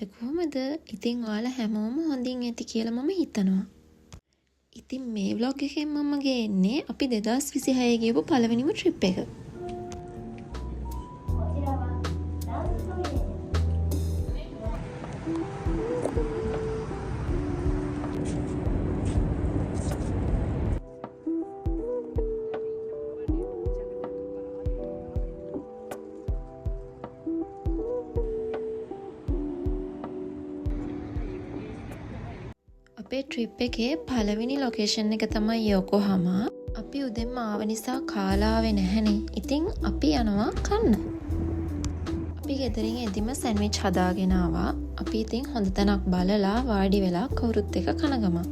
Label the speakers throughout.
Speaker 1: ඔයාලට කොහමද? ඉතින් ඔයාලා හැමෝම හොඳින් ඇති කියලා මම හිතනවා. ඉතින් මේ vlog එකෙන් මම ගේන්නේ අපි 2026 ගියපු පළවෙනිම trip එක. අපේ ට්‍රිප් එකේ පළවෙනි ලොකේෂන් එක තමයි යෝකෝහාමා. අපි උදෙන්ම ආව නිසා කාලා ආවේ නැහනේ. ඉතින් අපි යනවා කන්න. අපි ගෙදරින් එදිම සෑන්ඩ්විච් හදාගෙන ආවා. අපි ඉතින් හොඳ තැනක් බලලා වාඩි වෙලා කවුරුත් එක කන ගමන්.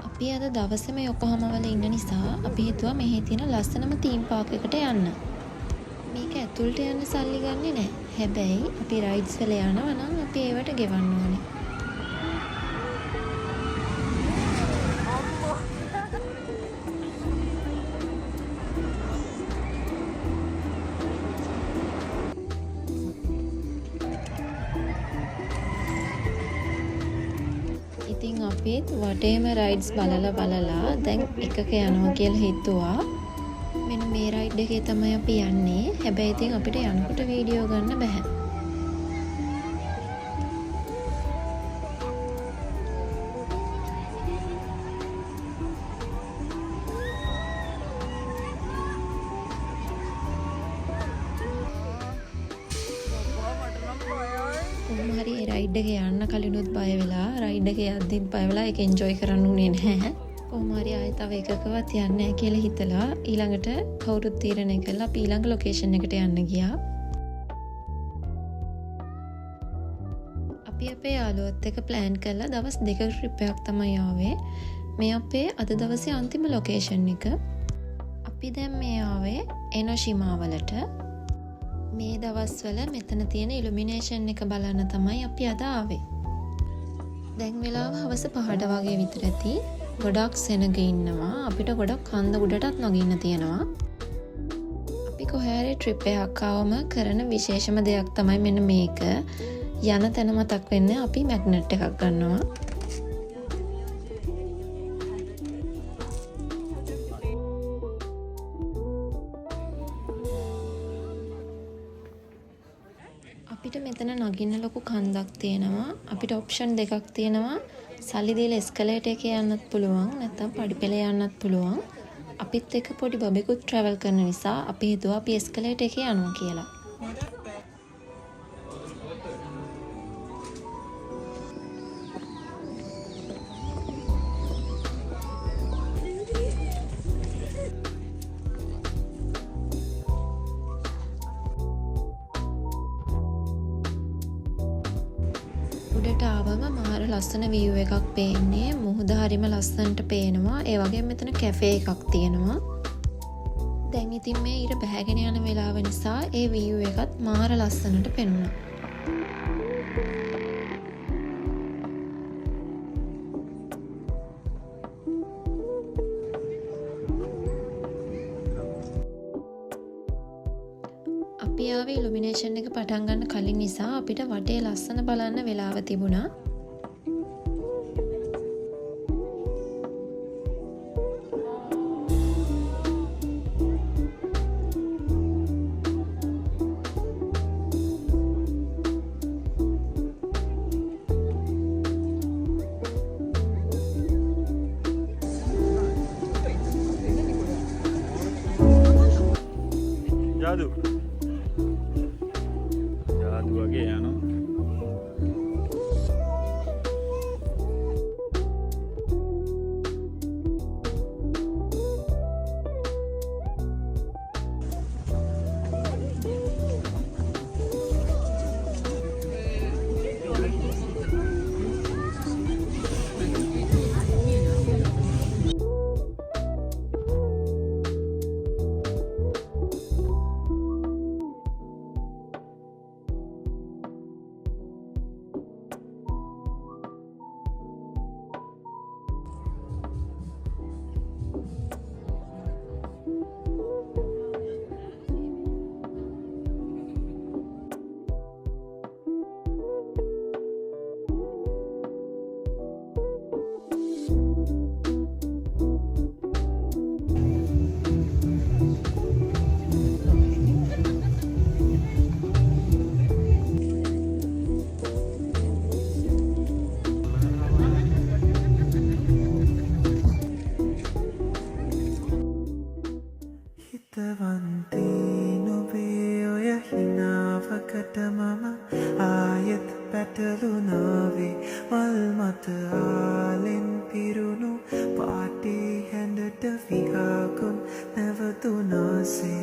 Speaker 1: අපි අද දවසේම යොකෝහාමා වල ඉන්න නිසා අපි හිතුවා මෙහි තියෙන ලස්සනම තීම් පාක් එකට යන්න. මේක ඇතුළට යන්න සල්ලි ගන්නෙ නැහැ. හැබැයි අපි රයිඩ්ස් වල යනවා නම් අපි ඒවට ගෙවන්න ඕනේ. ඉතින් අපිත් වටේම රයිඩ්ස් බලලා දැන් එකක යනවා කියලා හිතුවා. මෙන්න මේ රයිඩ් එකේ තමයි අපි යන්නේ. හැබැයි ඉතින් අපිට යනකොට වීඩියෝ ගන්න බෑ. කොහොමහරි ඒ රයිඩ් එක යන්න කලිනුත් බය වෙලා රයිඩ් එක යද්දිත් බය වෙලා ඒක එන්ජොයි කරන්න උනේ නැහැ. කොහොමහරි ආයෙ තව එකකවත් යන්නේ නැහැ කියලා හිතලා ඊළඟට කවුරුත් තීරණය කළා අපි ඊළඟ ලොකේෂන් එකට යන්න ගියා. අපි අපේ යාළුවොත් එක්ක ප්ලෑන් කරලා දවස් 2ක ට්‍රිප් එකක් තමයි ආවේ. මේ අපේ අද දවසේ අන්තිම ලොකේෂන් එක. අපි දැන් මේ ආවේ එනෝෂිමා වලට. මේ දවස්වල මෙතන තියෙන ඉලුමිනේෂන් එක බලන්න තමයි අපි අද ආවේ. දැන් වෙලාව හවස 5ට වගේ විතර ඇති. ගොඩක් සෙනග ඉන්නවා. අපිට ගොඩක් කන්ද උඩටත් නගින්න තියෙනවා. අපි කොහේ හරි ට්‍රිප් එකක් ආවම කරන විශේෂම දෙයක් තමයි මෙන්න මේක. යන තැන මතක් වෙන්නේ අපි මැග්නට් එකක් ගන්නවා. අපිට මෙතන නගින්න ලොකු කන්දක් තියෙනවා. අපිට ඔප්ෂන් දෙකක් තියෙනවා. සල්ලි දීලා එස්කලේටර් එකේ යන්නත් පුළුවන්. නැත්නම් පඩිපෙළ යන්නත් පුළුවන්. අපිත් එක්ක පොඩි බබෙකුත් ට්‍රැවල් කරන නිසා අපි හිතුවා අපි එස්කලේටර් එකේ යනවා කියලා. උඩට ආවම මාර ලස්සන view එකක් පේන්නේ. මුහුද හරිම ලස්සනට පේනවා. ඒ වගේම මෙතන කැෆේ එකක් තියෙනවා. දැන් ඉතින් මේ ඉර බැහැගෙන යන වෙලාව නිසා ඒ view එකත් මාර ලස්සනට පෙනුණා. අපි ආවේ ඉලුමිනේෂන් එක පටන් ගන්න කලින් නිසා අපිට වටේ ලස්සන බලන්න වෙලාව තිබුණා.
Speaker 2: Jadu. Jadu lagi ya no. තවන්ති නොබේ ඔය හිනාවකට මම ආයෙත් පැටලුනාවේ මල් මත ආලෙන් පිරුණු පාටි හැඳට විහාකුන් නැවතුනාසේ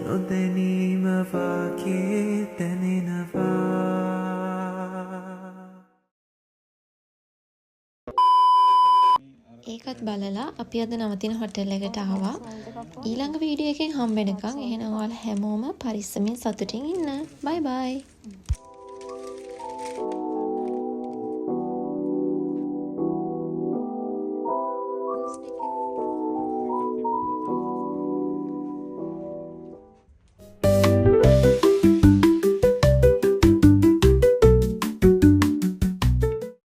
Speaker 2: නොදැනීම වාගේ දැනෙනවා.
Speaker 1: ඒකත් බලලා අපි අද නවතින හොටෙල් එකට ආවා. ඊළඟ වීඩියෝ එකෙන් හම්බෙනකන් එහෙනම් ඔයාලා හැමෝම පරිස්සමින් සතුටින් ඉන්න. බයි බයි.